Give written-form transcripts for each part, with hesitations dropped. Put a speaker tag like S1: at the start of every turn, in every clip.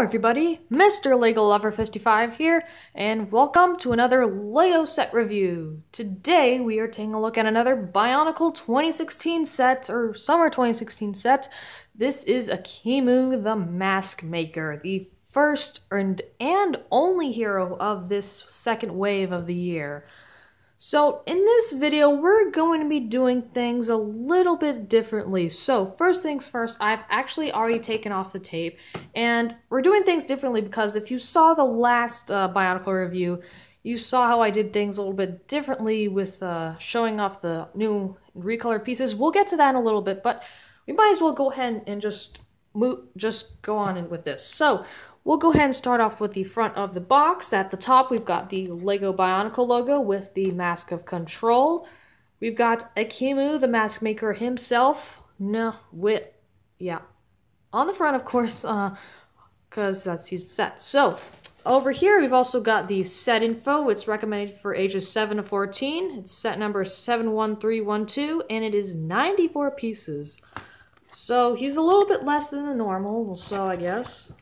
S1: everybody, Mr. Lego Lover 55 here, and welcome to another Lego set review. Today we are taking a look at another Bionicle 2016 set, or Summer 2016 set. This is Ekimu the Mask Maker, the first and only hero of this second wave of the year. So in this video, we're going to be doing things a little bit differently. So first things first, I've actually already taken off the tape, and we're doing things differently because if you saw the last Bionicle review, you saw how I did things a little bit differently with showing off the new recolored pieces. We'll get to that in a little bit, but we might as well go ahead and just go on with this. So we'll go ahead and start off with the front of the box. At the top, we've got the Lego Bionicle logo with the Mask of Control. We've got Ekimu, the Mask Maker himself. On the front, of course, because he's set. So, over here, we've also got the set info. It's recommended for ages 7 to 14. It's set number 71312, and it is 94 pieces. So, he's a little bit less than the normal, so I guess.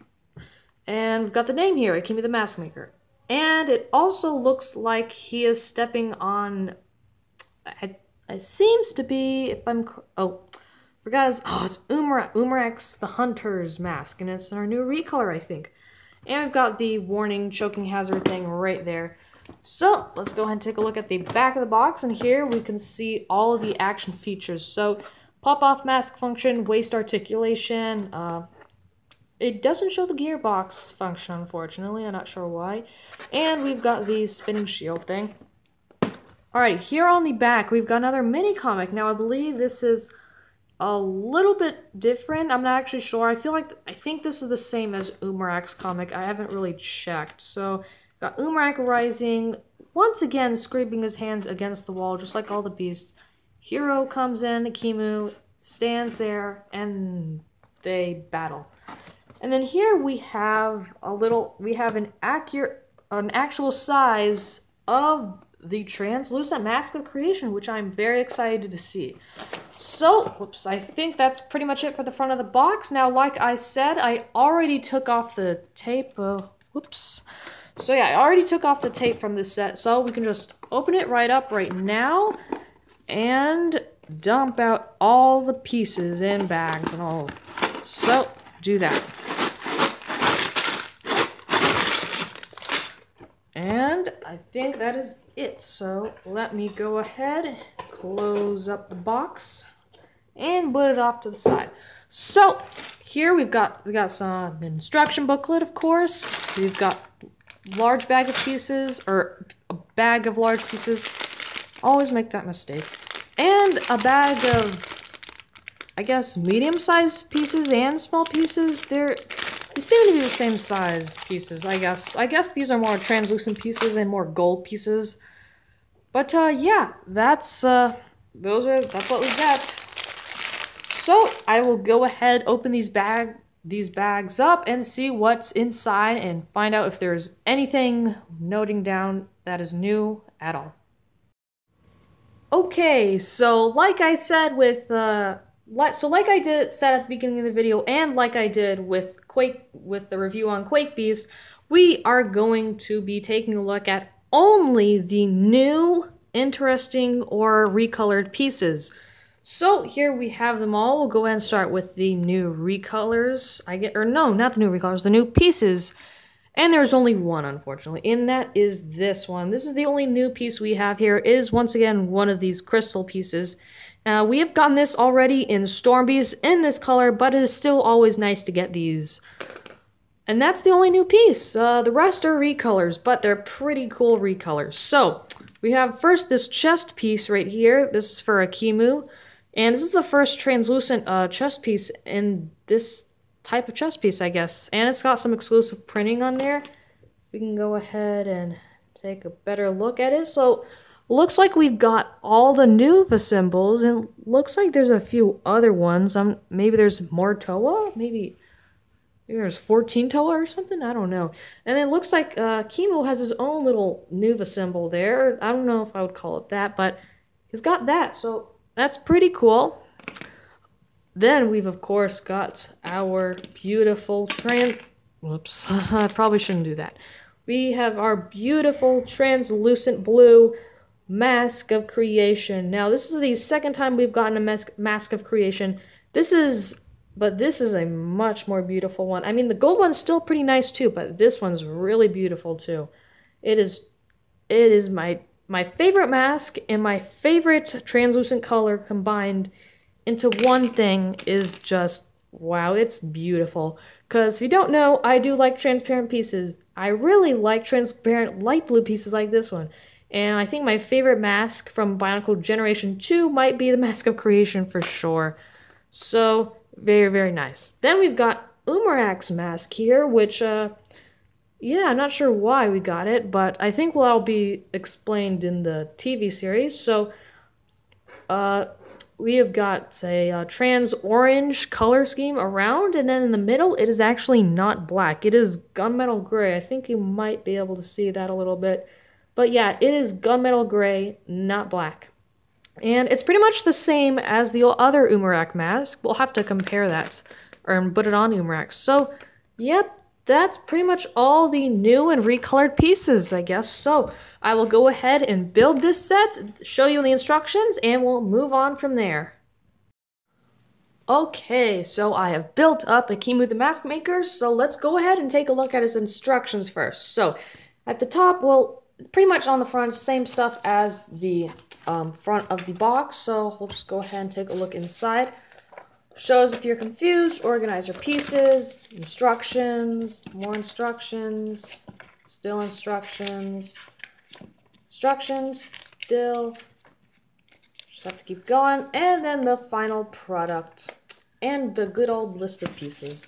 S1: And we've got the name here, Ekimu the Mask Maker. And it also looks like he is stepping on, it seems to be, it's Umarex the Hunter's mask, and it's our new recolor, I think. And we've got the warning choking hazard thing right there. So, let's go ahead and take a look at the back of the box, and here we can see all of the action features. So, pop-off mask function, waist articulation, it doesn't show the gearbox function, unfortunately. I'm not sure why. And we've got the spinning shield thing. Alright, here on the back, we've got another mini comic. Now, I believe this is a little bit different. I'm not actually sure. I think this is the same as Umarex comic. I haven't really checked. So, got Umarex rising, once again scraping his hands against the wall, just like all the beasts. Hero comes in, Ekimu stands there, and they battle. And then here we have an actual size of the translucent mask of creation, which I'm very excited to see. So, I think that's pretty much it for the front of the box. Now, like I said, I already took off the tape. So yeah, I already took off the tape from this set, so we can just open it right up right now and dump out all the pieces in bags and all. So, do that. And I think that is it. So let me go ahead, close up the box, and put it off to the side. So here we got some instruction booklet, of course. We've got large bag of pieces, or a bag of large pieces. Always make that mistake. And a bag of, I guess, medium-sized pieces and small pieces. They seem to be the same size pieces, I guess. I guess these are more translucent pieces and more gold pieces. But yeah, that's what we got. So I will go ahead, open these bags up and see what's inside and find out if there's anything noting down that is new at all. Okay, so like I said like I said at the beginning of the video, and like I did with the review on Quake Beast, we are going to be taking a look at only the new, interesting, or recolored pieces. So here we have them all. We'll go ahead and start with the new recolors. Not the new recolors, the new pieces. And there's only one, unfortunately, and that is this one. This is the only new piece we have here. It is, once again, one of these crystal pieces. We have gotten this already in Storm Beast in this color, but it is still always nice to get these. And that's the only new piece. The rest are recolors, but they're pretty cool recolors. So, we have first this chest piece right here. This is for Ekimu. And this is the first translucent chest piece in this type of chest piece, I guess. And it's got some exclusive printing on there. We can go ahead and take a better look at it. So, looks like we've got all the Nuva symbols, and looks like there's a few other ones. Maybe there's more Toa? Maybe there's 14 Toa or something? I don't know. And it looks like Ekimu has his own little Nuva symbol there. I don't know if I would call it that, but he's got that. So that's pretty cool. Then we've, of course, got our beautiful Whoops, I probably shouldn't do that. We have our beautiful translucent blue Mask of Creation. Now, this is the second time we've gotten a Mask of Creation. This is a much more beautiful one. I mean, the gold one's still pretty nice too, but this one's really beautiful too. It is my favorite mask and my favorite translucent color combined into one thing is just wow, it's beautiful. Because if you don't know, I do like transparent pieces. I really like transparent light blue pieces like this one. And I think my favorite mask from Bionicle Generation 2 might be the Mask of Creation for sure. So, very, very nice. Then we've got Umarak's mask here, which, yeah, I'm not sure why we got it, but I think that'll be explained in the TV series. So, we have got a trans orange color scheme around, and then in the middle, it is actually not black. It is gunmetal gray. I think you might be able to see that a little bit. But yeah, it is gunmetal gray, not black. And it's pretty much the same as the other Umarak mask. We'll have to compare that or put it on Umarak. So, yep, that's pretty much all the new and recolored pieces, I guess. So, I will go ahead and build this set, show you the instructions, and we'll move on from there. Okay, so I have built up Ekimu the Mask Maker, so let's go ahead and take a look at his instructions first. So, at the top, well, pretty much on the front, same stuff as the front of the box, so we'll just go ahead and take a look inside. Shows if you're confused, organize your pieces, instructions, more instructions, still instructions, still, just have to keep going, and then the final product, and the good old list of pieces.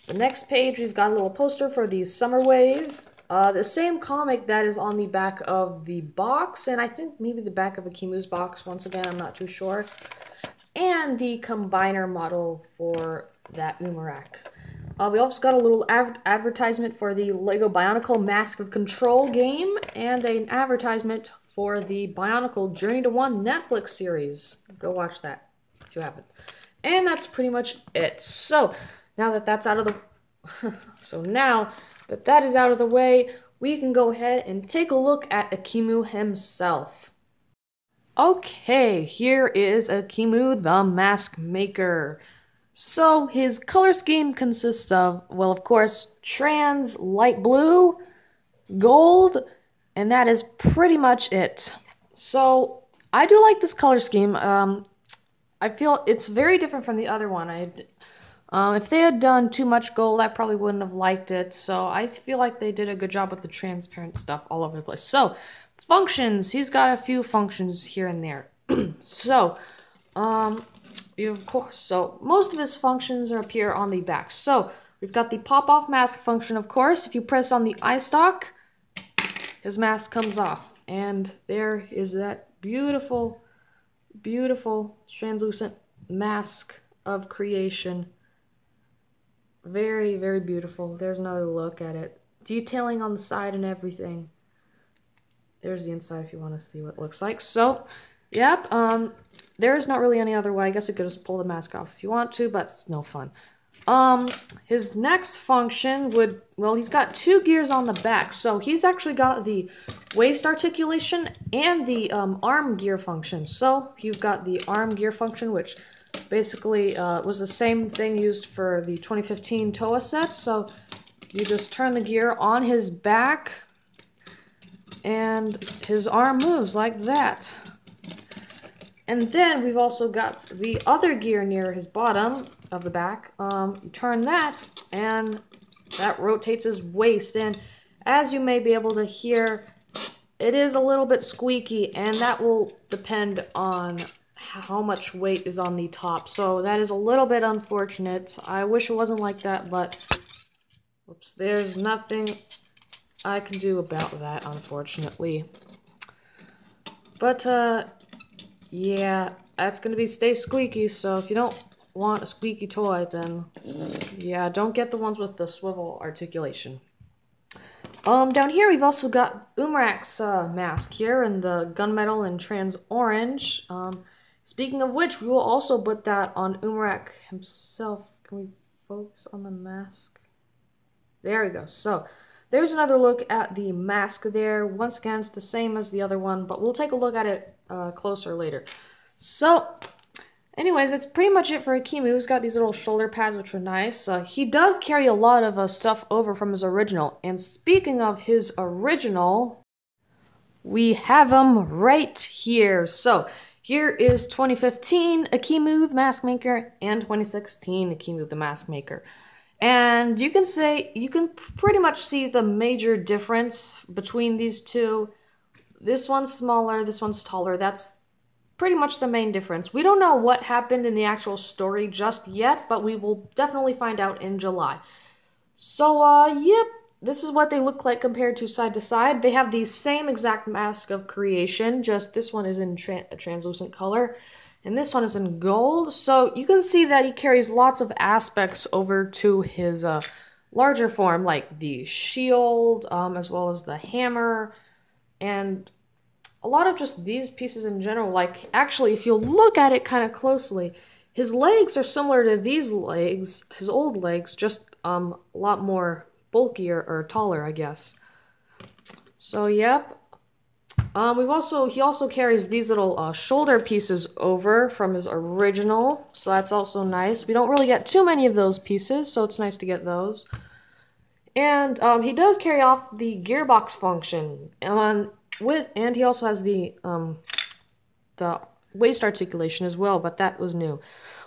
S1: The next page, we've got a little poster for the Summer Wave, the same comic that is on the back of the box, and I think maybe the back of Ekimu's box, once again, I'm not too sure. And the combiner model for that Umarak. We also got a little advertisement for the Lego Bionicle Mask of Control game, and an advertisement for the Bionicle Journey to One Netflix series. Go watch that if you haven't. And that's pretty much it. So, now that that's out of the... now that that is out of the way, we can go ahead and take a look at Ekimu himself. Okay, here is Ekimu the Mask Maker. So, his color scheme consists of, well, of course, trans light blue, gold, and that is pretty much it. So, I do like this color scheme. I feel it's very different from the other one. If they had done too much gold, I probably wouldn't have liked it. So, I feel like they did a good job with the transparent stuff all over the place. So, functions. He's got a few functions here and there. So, of course, so most of his functions appear on the back. So, we've got the pop-off mask function, of course. If you press on the eye stalk, his mask comes off. And there is that beautiful, beautiful translucent mask of creation. Very, very beautiful. There's another look at it. Detailing on the side and everything. There's the inside if you want to see what it looks like. So, yep, there's not really any other way. I guess you could just pull the mask off if you want to, but it's no fun. His next function would, well, he's got two gears on the back. So he's actually got the waist articulation and the arm gear function. So you've got the arm gear function, which basically was the same thing used for the 2015 TOA set. So you just turn the gear on his back, and his arm moves like that. And then we've also got the other gear near his bottom of the back. You turn that, and that rotates his waist. And as you may be able to hear, it is a little bit squeaky, and that will depend on how much weight is on the top. So that is a little bit unfortunate. I wish it wasn't like that, but whoops, there's nothing I can do about that, unfortunately. But, yeah, that's gonna stay squeaky, so if you don't want a squeaky toy, then, yeah, don't get the ones with the swivel articulation. Down here we've also got Umarak's mask here in the gunmetal and trans orange. Speaking of which, we will also put that on Umarak himself. Can we focus on the mask? There we go. So there's another look at the mask there. Once again, it's the same as the other one, but we'll take a look at it closer later. So anyways, that's pretty much it for Ekimu. He's got these little shoulder pads, which are nice. He does carry a lot of stuff over from his original. And speaking of his original, we have him right here. So here is 2015 Ekimu the Mask Maker and 2016 Ekimu the Mask Maker. And you can pretty much see the major difference between these two. This one's smaller, this one's taller. That's pretty much the main difference. We don't know what happened in the actual story just yet, but we will definitely find out in July. So, yep, this is what they look like compared to side. They have the same exact mask of creation, just this one is in a translucent color, and this one is in gold. So you can see that he carries lots of aspects over to his larger form, like the shield, as well as the hammer, and a lot of just these pieces in general. Like, actually, if you look at it kind of closely, his legs are similar to these legs, his old legs, just a lot more bulkier or taller, I guess. So, yep. He also carries these little shoulder pieces over from his original, so that's also nice. We don't really get too many of those pieces, so it's nice to get those. And he does carry off the gearbox function, and he also has the waist articulation as well, but that was new.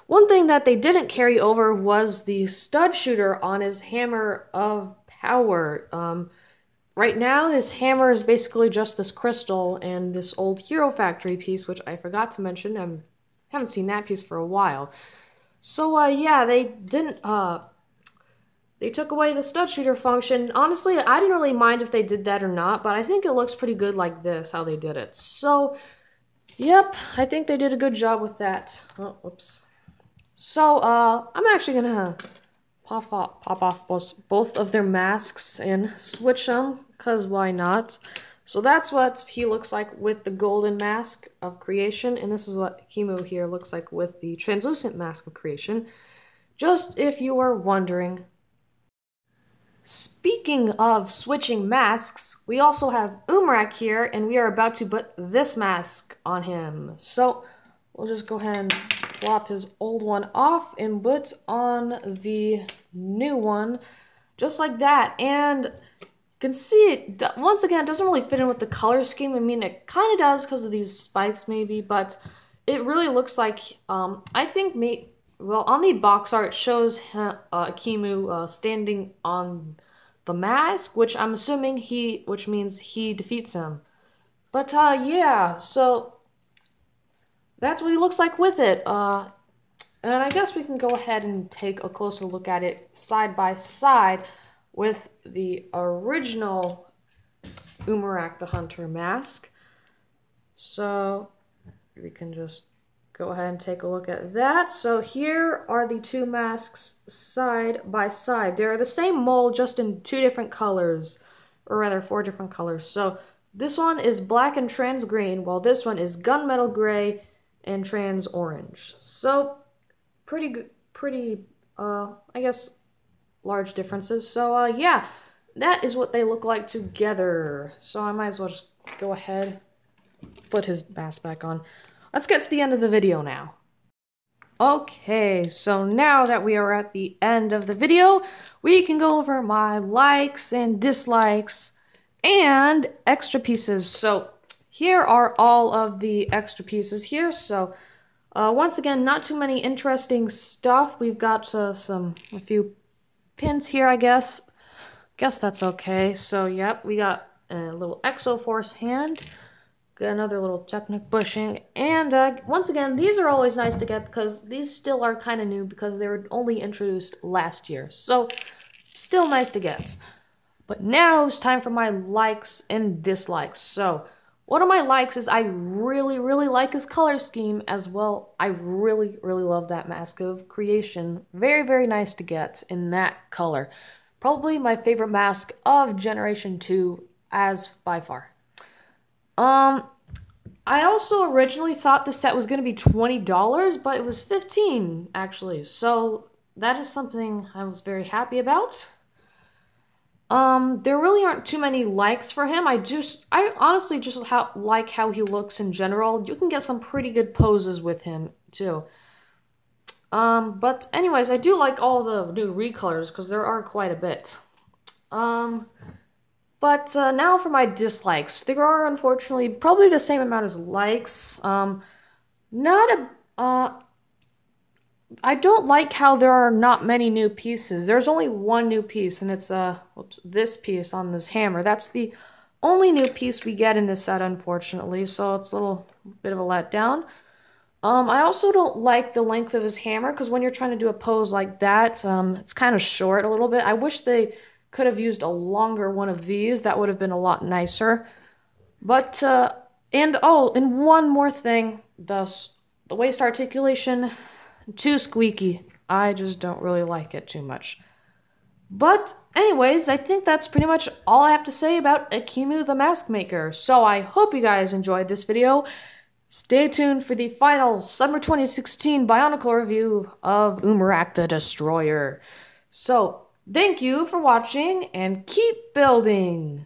S1: One thing that they didn't carry over was the stud shooter on his hammer of power. Right now, this hammer is basically just this crystal and this old Hero Factory piece, which I forgot to mention. I haven't seen that piece for a while. So, yeah, they took away the stud shooter function. Honestly, I didn't really mind if they did that or not, but I think it looks pretty good like this, how they did it. So, yep, I think they did a good job with that. Oh, whoops. So, I'm actually gonna pop off both of their masks and switch them, because why not? So that's what he looks like with the golden mask of creation, and this is what Ekimu here looks like with the translucent mask of creation, just if you were wondering. Speaking of switching masks, we also have Umrak here, and we are about to put this mask on him. So we'll just go ahead and plop his old one off and put on the new one, just like that. And you can see it, once again, it doesn't really fit in with the color scheme. I mean, it kind of does because of these spikes maybe, but it really looks like, I think, well, on the box art, it shows Ekimu standing on the mask, which I'm assuming which means he defeats him. But, yeah, so that's what he looks like with it. And I guess we can go ahead and take a closer look at it side by side with the original Umrak the Hunter mask. So we can just go ahead and take a look at that. So here are the two masks side by side. They're the same mold, just in two different colors, or rather 4 different colors. So this one is black and trans green, while this one is gunmetal gray and trans orange. So pretty I guess large differences. So yeah, that is what they look like together. So I might as well just go ahead, put his mask back on. Let's get to the end of the video now. Okay, so now that we are at the end of the video, we can go over my likes and dislikes and extra pieces. So here are all of the extra pieces here. So once again, not too many interesting stuff. We've got a few pins here, I guess. Guess that's okay. So yep, we got a little Exoforce hand. Got another little Technic bushing, and once again, these are always nice to get because these still are kind of new because they were only introduced last year. So still nice to get. But now it's time for my likes and dislikes. So one of my likes is I really like his color scheme as well. I really love that mask of creation. Very nice to get in that color. Probably my favorite mask of Generation 2 as by far. I also originally thought the set was going to be $20, but it was $15 actually. So that is something I was very happy about. There really aren't too many likes for him. I honestly just like how he looks in general. You can get some pretty good poses with him, too. But anyways, I do like all the new recolors, because there are quite a bit. But now for my dislikes. There are, unfortunately, probably the same amount as likes. I don't like how there are not many new pieces. There's only one new piece, and it's this piece on this hammer. That's the only new piece we get in this set, unfortunately, so it's a little bit of a letdown. I also don't like the length of his hammer, because when you're trying to do a pose like that, it's kind of short a little bit. I wish they could have used a longer one of these. That would have been a lot nicer. But, and one more thing, the waist articulation, too squeaky. I just don't really like it too much. But anyways, I think that's pretty much all I have to say about Ekimu the Mask Maker. So I hope you guys enjoyed this video. Stay tuned for the final Summer 2016 Bionicle review of Umarak the Destroyer. So, thank you for watching, and keep building!